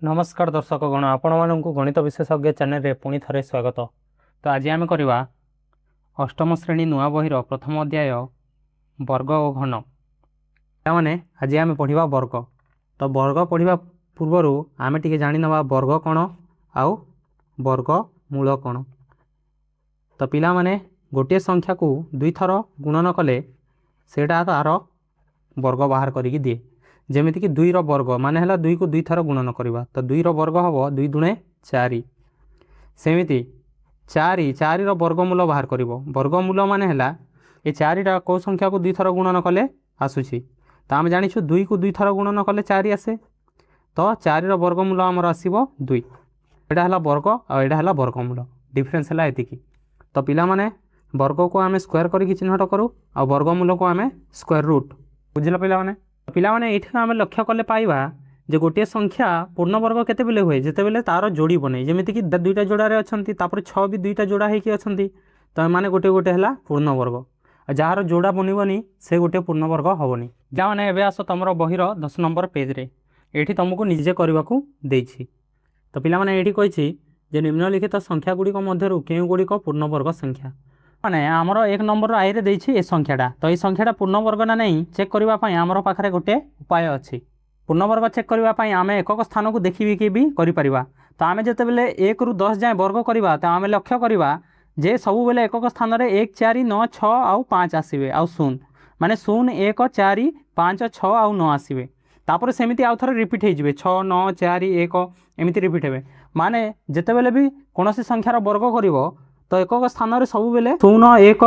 नमस्कार दर्शक गण आपण मानक गणित विशेषज्ञ चैनल रे पुणी थरे स्वागत। तो आज आम करवा अष्टम श्रेणी नुआ बहिर प्रथम अध्याय वर्ग और घन। मैंने आज आम पढ़ा वर्ग। तो वर्ग पढ़ा पूर्वर आम टे जानी नवा वर्ग कौन आउ वर्ग मूल कौन। तो पिला माने गोटे संख्या को दुई थर गुणन कले सेटा तार वर्ग बाहर करिकी दिए। जेमिति कि दुई वर्ग माने हला दुई को दुई थर गुणन करवा। तो दुई वर्ग हम दुई दुणे चारि। सेमिति चारि चारि वर्गमूल बाहर कर। वर्गमूल माने हला ये चारिटा कौ संख्या को दुई थर गुणन कले आसूची। तो आम जानिछु दुई को दुई थर गुणन कले चारि आसे। तो चारि वर्गमूल आमर आसीबो दुई। एटा हला वर्ग आ एटा हला वर्गमूल। डिफरेंस हला एतिकी। तो पिला माने वर्ग को आम स्क्वायर करके चिन्हट करूँ आ वर्गमूल को आम स्क्वायर रूट। बुझल पिला माने ये आम लक्ष्य कले पाइबा जे गोटे संख्या पूर्णवर्ग केते बेले हुए जेते बेले तार जोड़ी बने। जेमिति कि दुईटा जोड़ारे अछंती तापर 6 भी दुईटा जोड़ा हेकी अछंती। तो माने गोटे गोटे हला पूर्णवर्ग। जार जोड़ा बनबनी से गोटे पूर्णवर्ग हेनी। जा मैंने एवं आस तुम बहिर 10 नंबर पेज रे एठी तुमको निजे करने को देछि। तो पिला माने एठी कहिछि जे निम्नलिखित संख्या गुड़िक मध्यरु केउ गुड़िक पूर्णवर्ग संख्या माने आमर 1 नंबर आई रे देछि ए संख्याटा। तो ये संख्याटा पूर्णवर्ग ना नहीं चेक करने आमर पाखे गोटे उपाय अच्छी। पूर्णवर्ग चेक करने आम एकक स्थान को देखिए भी करिपरिबा। तो आम जिते बले 1 ରୁ 10 जाए वर्ग करवा तो आम लक्ष्य करवा जे सबु बेले एकक स्थान रे 1 4 9 6 आउ 5 आसीबे आउ 0 माने 0 1 4 5 6 आउ 9 आसीबे। तापर सेमिति आउ थरे रिपीट हो जिवे 6 9 4 1 एमिति रिपीट हेबे। माने जिते बले भी कोनोसी संख्यार वर्ग करिवो तो एकक स्थान रे सबु बेले 0 1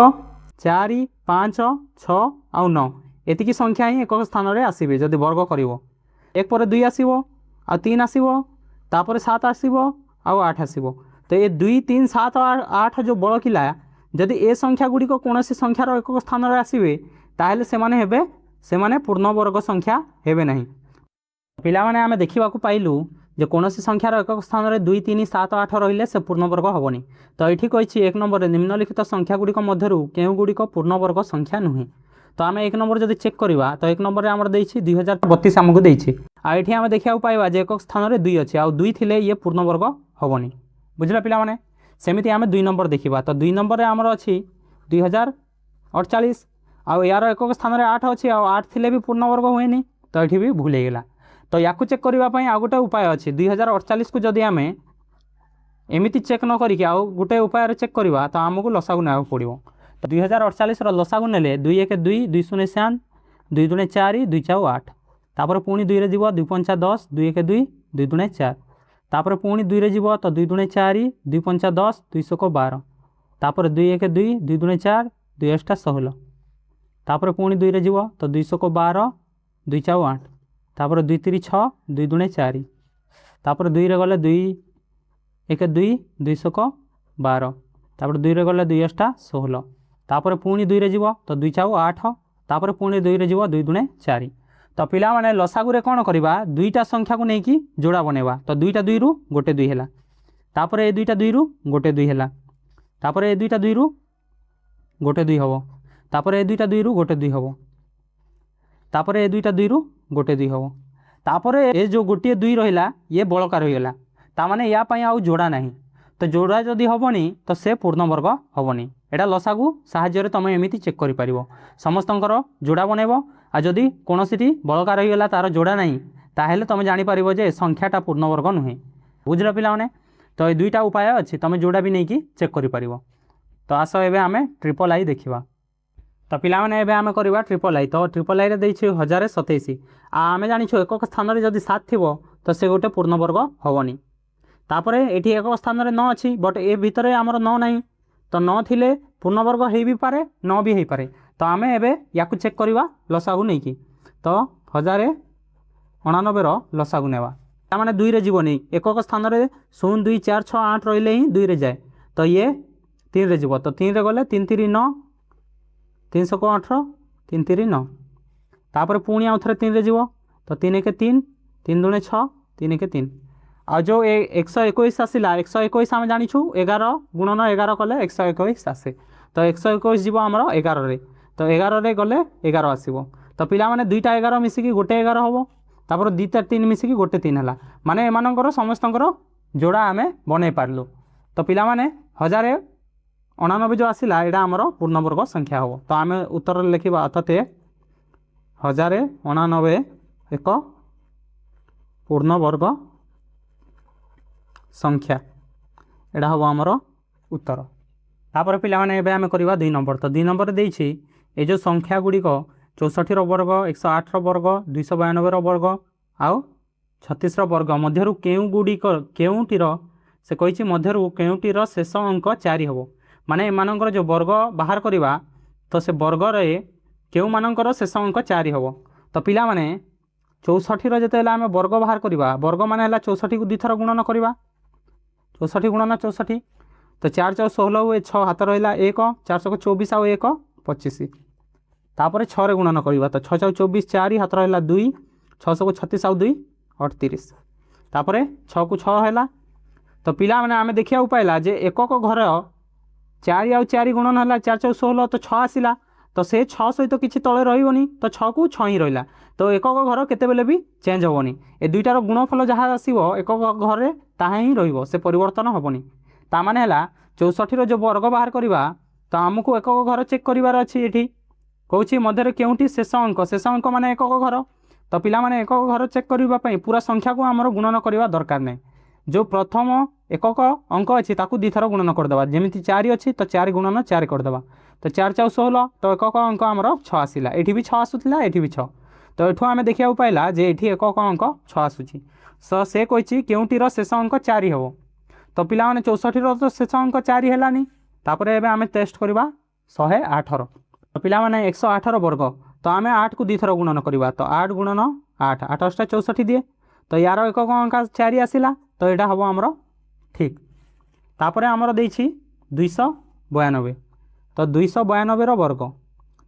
4 5 6 आउ 9 एतिकी संख्या ही एकक स्थान रे आसीबे। जदि वर्ग करिवो 1 पर 2 आसीबो आ 3 आसीबो तापर 7 आसीबो आ 8 आसीबो। तो ये 2 3 7 8 जो बळकिला जदि ए संख्या गुड़िक कौन संख्यार एकक स्थान रे आसीबे ताहेले सेमाने हेबे सेमाने पूर्णवर्ग संख्या हेबे नहीं। पिला माने आमे देखिबा को पाइलु जे कौन संख्यार एकक स्थान रे 2 3 7 8 रहिले से पूर्णवर्ग हेबनी। तो एठी कहिछि 1 नंबर निम्नलिखित संख्या गुड़िक मध्यरु केउ गुड़िक पूर्णवर्ग संख्या नुहे। तो आम 1 नंबर जब चेक करवा तो 1 नंबर आम 2032 आमको देछि। आठी आम देखा पाइबा जे एक स्थान रे 2 अच्छे आउ 2 थिले ये पूर्णवर्ग हेबनी। बुझला पिला माने सेमिति आम 2 नंबर देखा। तो 2 नंबर आमर अच्छी 2048 आउ यार एकक स्थान रे 8 अच्छी आउ 8 थिले भी पूर्णवर्ग हुएनी। तो ये भी भूल गला। तो या चेक करने आ गोटे उपाय अच्छे 2048 को जदि आम एमती चेक न करिक आउ गोटे उपाय चेक करवा तो आमको लसागु ना पड़ो। तो 2048 लसागु नेले 2 1 2 2 0 7 2 दुणे 4 2 4 8 तापर पुणी 2 रे जीव 2 5 10 2 1 2 2 दुणे 4 तापर पुणी 2 रे जीव तो 2 दुणे 4 2 5 10 2 1 12 तापर 2 1 2 2 दुणे 4 2 8 16 तापर पुणी 2 रे जीव तो 2 1 12 2 4 8 तापर 2 3 6 2 दुणे 4 तापर 2 रे गले 2 1 2 2 1 12 तापर 2 रे गले 2 8 16 तापर पुणी 2 रे जीव तो 2 4 8 तापर पुणी 2 रे जीव 2 दुणे 4। तो पिला माने लसागु रे कौन करवा दुईटा संख्या को लेकिन जोड़ा बनवा। तो 2टा 2 रु गोटे 2 है तापर ए 2टा 2 रु गोटे 2 है तापर ए 2टा 2 रु गोटे 2 हम तापर ए 2टा 2 रु गोटे 2 हम तापर ए 2टा 2 रु गोटे 2 हम तापर ए जो गोटे 2 रहा ये बलकार होगा ताने या आउ जोड़ा नहीं। तो जोड़ा जदि हेनी तो से पूर्णवर्ग हेनी। एटा लसागु साहाय्य तुम एमती चेक कर समस्तंकर जोड़ा बनइब आ जदि कौन सी बलकार होगा तार जोड़ा नहीं ताहेले तुम जापर जे संख्याटा पूर्णवर्ग नुहे। बुझल पिला माने। तो ये 2टा उपाय अच्छी तुम जोड़ा भी नहीं चेक कर। तो आस एवं आम ट्रिपल आई देखा। तो पिला माने एवं आम करवा ट्रिपल आई। तो ट्रिपल आई रे 1027 आम जानिछु एकक स्थान रे जदि 7 थिबो तो से गोटे पूर्णवर्ग हेबनी। तापर एठी एकक स्थान रे 9 अच्छी बट ए भितर आमर 9 नहीं। तो 9 थिले पूर्णवर्ग हो भी पारे 9 भी हो पारे। तो आम एवं या चेक करवा लसागु नहीं कि। तो 1089 लसागु नेवा मैंने 2 रे जीवनी एकक स्थान रे 0 2 4 6 8 रहिले ही 2 रे जाए। तो ये 3 रे जीव तो 3 रे गले 3 3 9 318 3 3 9 तापर पुणी आउ थे 3 रे जीव तो 3 1 3 3 दुणे 6 3 1 3 आ जो 121 आसला 121 आम जानिछु 11 गुणन 11 कले 121 आसे। तो 121 जीव आमर 11 रे। तो 11 रे गले 11 आसीबो। तो पिला माने 2टा 11 मिसिकी गोटे 11 हम तापर 2 3 3 मिसिकी गोटे 3 है माने एमानकर समस्तंकर जोड़ा आमे बनै पारलु। तो पिला माने 1099 जो आसिला एटा हमर पूर्णवर्ग संख्या हो। तो आमे उत्तर लिखिबा अर्थात 1099 एक पूर्णवर्ग संख्या एटा हम आमर उत्तर। तापर पिला माने एबे आमे करिबा 2 नंबर। तो 2 नंबर देइछि ए जो संख्या गुड़िक 64 वर्ग 108 वर्ग 292 वर्ग आउ 36 वर्ग मध्यरु केउ गुड़िक केउटीर से कहिछि मध्यरु केउटीर शेष अंक 4 हबो। माने एमानकर जो वर्ग बाहर करिबा तो से वर्ग रे केउ मानकर शेष अंक 4 हबो। तो पिला माने 64 रो जते आमे वर्ग बाहर करिबा वर्ग माने हला 64 को 2 थर गुणन करिबा 64 गुणन 64 तो 4 4 16 हुए 6 हाथ रहा 1 424 आउ 1 25 तापर 6 रे गुणन करिबा तो 6 6 24 4 हाथ रहा 2 600 को 36 आउ 2 38 तापर 6 को 6 है। तो पिला माने आमे देखिया पाइला जे एकक घर 4 आउ 4 गुणन है 4 4 16 तो 6 आसिला तो से 6 सहित किसी तले रही तो 6 को 6 ही रहा। तो एकक घर केतेबेले भी चेंज हेनी ए दुईटार गुणफल जहाँ आसो एकक घर ताहा ही रहिबो से परिवर्तन हेनी। तामाने हला 64 रो जो वर्ग बाहर करवा तो आमको एकक घर चेक करार अच्छी ये कौची मध्य केउटी शेष अंक माने एकक घर। तो पिला माने एकक घर चेक करने पूरा संख्या को आमर गुणन करवा दरकार नहीं जो प्रथम एकक अंक अच्छी ताकू 2 थर गुणन करदे जमी 4 अच्छी तो 4 गुणन 4 करदे तो 4 4 16 तो एकक अंक आमर 6 आसला ये भी 6 आसूला ये भी 6 तो एठू आमे देखिया पाइला जे एठी एकक अंक 6 आसुची सो से कहिछि केउटीर शेष अंक 4 हेबो। तो पिला माने 64 रो तो शेष अंक 4 हेलानी तापर एबे आमे टेस्ट करबा 108 रो। तो पिला माने 108 रो वर्ग तो आमे 8 को 2 थर गुणन करबा तो 8 गुणन 8 8 8 64 दिए तो यार एकक अंक 4 आसिला तो एटा हबो हमरो ठीक। तापर हमरो देछि 292 तो 292 रो वर्ग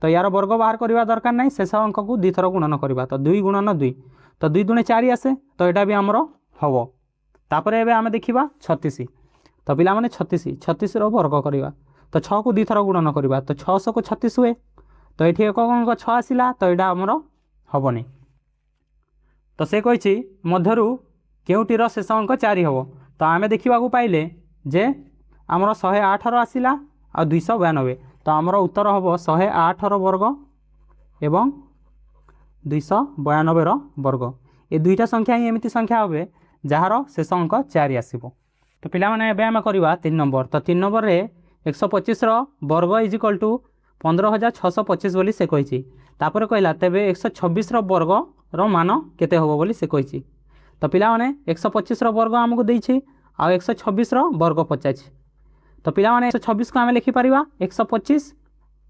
तो यार वर्ग बाहर करवा दरकार नहीं शेष अंक को 2 थर गुणन करवा तो 2 गुणन 2 तो 2 दुणे 4 आसे तो यहाँ भी आमर हम। तापर एबे आमे देखिबा 36 तो पिला माने 36 रो वर्ग करवा तो 6 को 2 थर गुणन करवा तो 600 को 36 हुए तो ये एकक अंक 6 आसिला तो यहाँ आमर हेनी। तो से कही मध्यरु केउटीर शेष अंक 4 हम तो आमे देखा पाइले जे आमर 108 रो आसिला आ 292 तो आमर उत्तर हम 108 रो वर्ग एवं 292 रो वर्ग ये दुईटा संख्या ही एमती संख्या हे जार शेष अंक 4 आसो। तो पिला माने एबे आमे करबा 3 नंबर। तो 3 नंबर रे 125 रो वर्ग इज इक्वल टू 15625 बोली से कहिछि तापर कहला तेबे 126 रो वर्ग रो मान केते होबो बोली से कहिछि। तो पिला माने 125 रो वर्ग हमको देछि आ 126 रो वर्ग पचाछि तो पिला माने 126 को आमे लिखि परिबा 125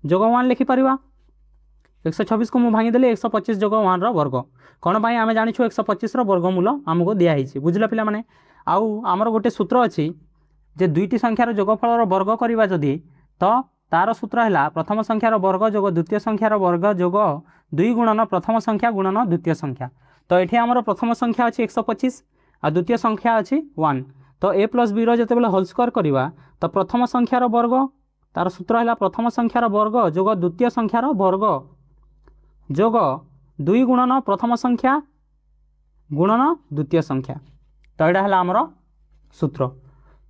जोग 1 लिखि परिबा 126 को मु भांगी देले 125 जोग 1 रो वर्ग कोन भाई आमे जानि छु 125 रो वर्गमूल हमको दिया हिछि बुझला पिला माने। आउ हमर गोटे सूत्र अछि जे दुईटी संख्यार जोगफल रो वर्ग करबा जदी तो तार सूत्र हैला प्रथम संख्यार वर्ग जोग द्वितीय संख्यार वर्ग जोग 2 गुणन प्रथम संख्या गुणन द्वितीय संख्या। तो एठी हमर प्रथम संख्या अछि 125 आ द्वितीय संख्या अछि 1 तो a प्लस b रो जते बेले होल स्क्वायर करबा तो प्रथम संख्यार वर्ग तार सूत्र हैला प्रथम संख्यार वर्ग जोग द्वितीय संख्यार वर्ग जोग 2 गुणन प्रथम संख्या गुणन द्वितीय संख्या। तो यहाँ है आमर सूत्र।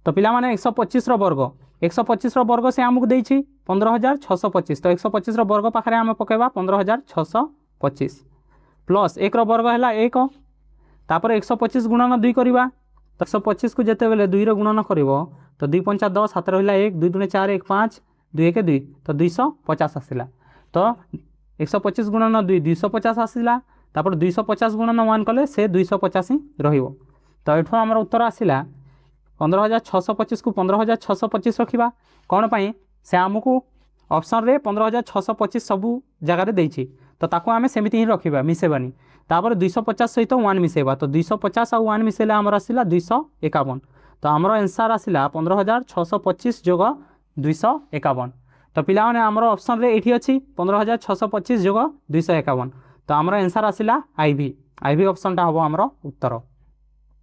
तो पिला माने 125 रो वर्ग 125 रो वर्ग से आमको देछि 15625 तो 125 रो वर्ग पाखरे आम पकेबा 15625 प्लस 1 रो वर्ग हैला 1 तापर 125 गुणन 2 करबा तो 125 को जेते बेले 2 रो गुणन करबो तो 2 5 10 हाथ रहिला 1 2 2 4 1 5 2 1 2 तो 250 आसिला तो 125 गुणन 2 250 आसिला तापर 250 गुणन 1 कले से 250 ही रहिबो। तो एठो हमर उत्तर आसिला 15625 को 15625 रखिबा कोन पई से हमकु ऑप्शन रे 15625 सब जगह रे देछि तो ताको आमे सेमिति ही रखिबा मिसेबानी तापर 250 सहित 1 मिसेबा तो 250 और 1 मिसेला हमर आसिला 251 तो हमर आंसर आसिला 15625 जोग 251। तो पिला माने हमर ऑप्शन रे एठी अछि 15625 जोग 251 तो हमर आंसर आसिला आईवी ऑप्शन टा हबो हमर उत्तर।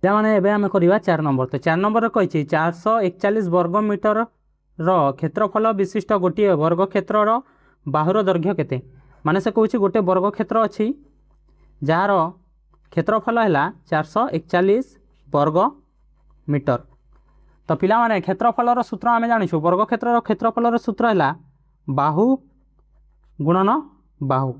पिला माने एबे हमें करबा 4 नंबर। तो 4 नंबर रे कहिछि 441 वर्ग मीटर रो क्षेत्रफल विशिष्ट गोटे वर्ग क्षेत्र रो बाहुर दैर्घ्य केते माने से कहछि गोटे वर्ग क्षेत्र अछि जार क्षेत्रफल है 441 वर्ग मीटर। तो पिला माने क्षेत्रफल सूत्र आम जाचु वर्ग क्षेत्र क्षेत्रफल सूत्र है बाहु गुणन बाहु।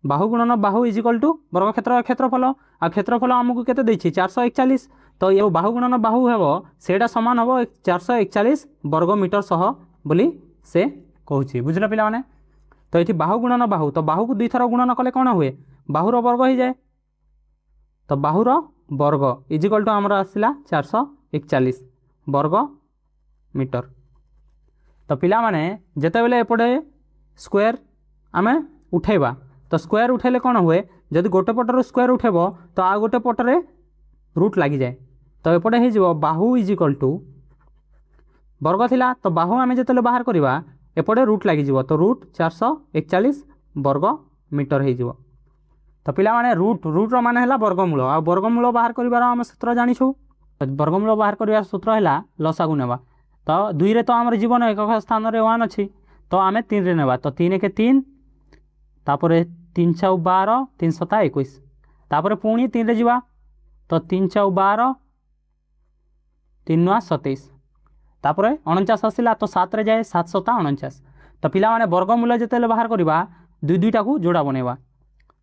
बाहु गुणन बाहु इज इक्वल टू वर्ग क्षेत्र क्षेत्रफल आ क्षेत्रफल आमको केते देछि 441। तो ये बाहु गुणन बाहु हेबो सेटा समान हेबो 441 वर्ग मीटर सह बोली से कहूछि बुझला पिला माने। तो ये बाहु गुणन बाहु तो बाहु को दुई थर गुणन कले कौन हुए बाहुर वर्ग हो जाए। तो बाहुर वर्ग इज इक्वल टू आमर आसला 441 वर्ग मीटर। तो पिला माने जेते बेले एपटे स्क्वायर आमे उठेबा तो स्क्वायर उठेले कौन हुए जदि गोटे पटर स्क्वायर उठेब तो आ गोटे पटरे रूट लगी जाए। तो एपटे हो बाहु इज इक्वल टू वर्ग थिला तो बाहु आमे जेते बाहर करवा एपटे रूट लगी तो रूट 441 वर्ग मीटर हो। तो पिला माने रूट मान है वर्गमूल आ वर्गमूल बाहर कर आम सूत्र जानिछु। वर्गमूल बाहर करवा सूत्र है लसागु नेबा। तो 2 रे तो आम जीवन एक स्थान रे 1 अच्छी तो आम 3 रे नेबा। तो 3 के 3 तापर 3 × 12 3 × 7 21 तापर पुणी 3 रे जीवा तो 3 × 12 3 × 27 तापर 49 आसला तो 7 रे जाए 7 × 7 49। तो पिला माने वर्गमूल जेते बाहर करवा दुईटा को जोड़ा बनेवा।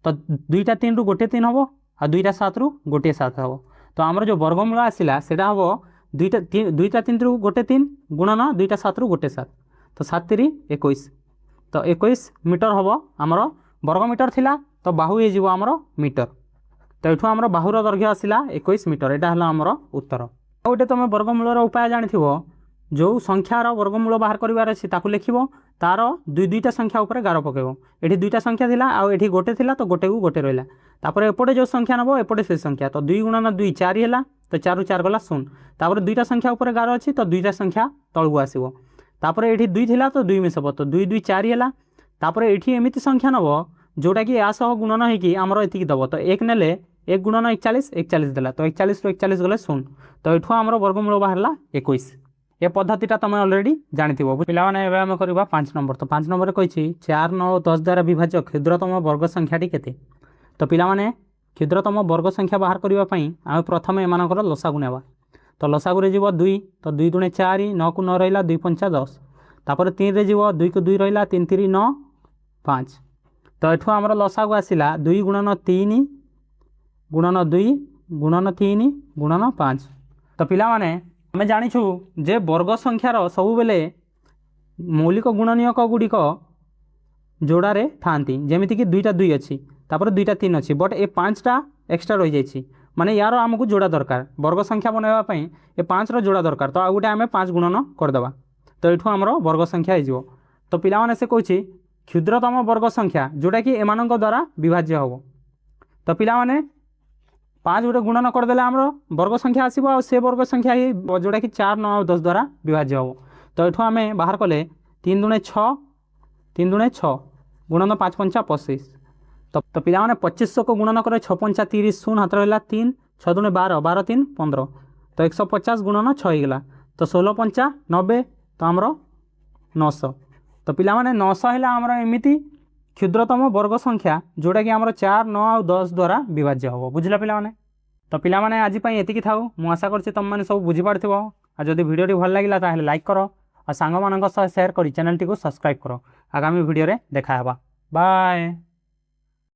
तो 2टा 3 रु गोटे 3 हम आ 2टा 7 रु गोटे 7 हम। तो आमर जो वर्गमूल आसला सेटा हम 2टा 3 रु गोटे 3 गुणन 2टा 7 रु गोटे 7 तो 7 3 21। तो 21 मीटर हम आमर वर्ग मीटर थिला तो बाहु हो आमर मीटर। तो ये आमर बाहुर दैर्घ्य आसला 21 मीटर यहाँ है आमर उत्तर। गोटे तुम वर्गमूलर उपाय जानिथिबो जो संख्यार वर्गमूल बाहर करार अच्छी ताकू लिखिबो तार दुईटा संख्या उपर गार पकेबो। एठी 2टा संख्या थिला आ एठी गोटे थिला तो गोटे को गोटे रहिला तापर एपटे जो संख्या नबो एपटे से संख्या तो 2 × 2 4 हैला तो 4 ରୁ 4 गला 0 तापर 2टा संख्या उपर गार अच्छी तो 2टा संख्या तळगु आसीबो तापर एठी 2 थिला तो 2 मिसबो तो 2 2 4 हैला तापर एठी एमिति संख्या नबो जोटा कि या सह गुणन होइकी हमर एतिकी दबो तो 1 नेले 1 × 41 41 देला तो 41 ରୁ 41 गले 0 तो एठु हमर वर्गमूल बाहरला 21। ये पद्धतिटा तुम अलरेडी जानिथिबो पिला माने एबे हम करबा 5 नंबर। तो 5 नंबर कहिछि 4 9 10 द्वारा विभाज्य क्षुद्रतम वर्ग संख्याटी केते। तो पिला माने क्षुद्रतम वर्ग संख्या बाहर करबा पई आमे प्रथमे एमानकर लसागु नेबा। तो लसागु रे जीव 2 तो 2 × 4 9 को 9 रहिला 2 × 5 10 तापर 3 रे जीव 2 को 2 रहिला 3 3 9 5। तो एठु हमर लसागु आसिला 2 × 3 × 2 × 3 × 5। तो पिला माने आमे जानिछु जे वर्ग संख्यार सबु बेले मौलिक गुणनीयक गुड़िक जोड़ारे थांती जेमिति कि 2टा 2 अच्छी तापर 2टा 3 अच्छी बट ए 5टा एक्स्ट्रा रही जाइछि माने यार आमको जोड़ा दरकार वर्ग संख्या बनैबा पई ए 5 रो जोड़ा दरकार। तो आ गुटे आमे 5 गुणन करदेबा तो एठु हमर वर्ग संख्या हो। तो पिला माने से कहछि क्षुद्रतम वर्ग संख्या जोटा कि एमानक द्वारा विभाज्य होबो। तो पिला माने 5 गुटे गुणन करदेले आमर वर्ग संख्या आसीबो आ से वर्ग संख्या ही जोटा कि 4 9 10 द्वारा विभाज्य होबो। तो एठु आमे बाहर कले 3 × 6 3 × 6 गुणन 5 × 5 25। तो पिला माने 2500 को गुणन करे 6 × 5 30 0 हाथ रहला 3 6 × 12 12 3 15 तो 150 गुणन 6 होइगला तो 16 × 5 90 तो आमर 900। तो पिला माने 900 हैला आमर एमिति क्षुद्रतम वर्ग संख्या जोटा कि आमर 4 9 और 10 द्वारा विभाज्य होबो बुझला पिला माने। तो पिला माने आज पई एतिकी थाउ मु आशा करछि तुम माने सब बुझी पारथिबो आ जदि भिडियोटी भल लागिला ताहेले लाइक करो आ सांग मानक सह शेयर करी चैनल टी को सब्सक्राइब करो। आगामी भिडियो रे देखा हेबा बाय।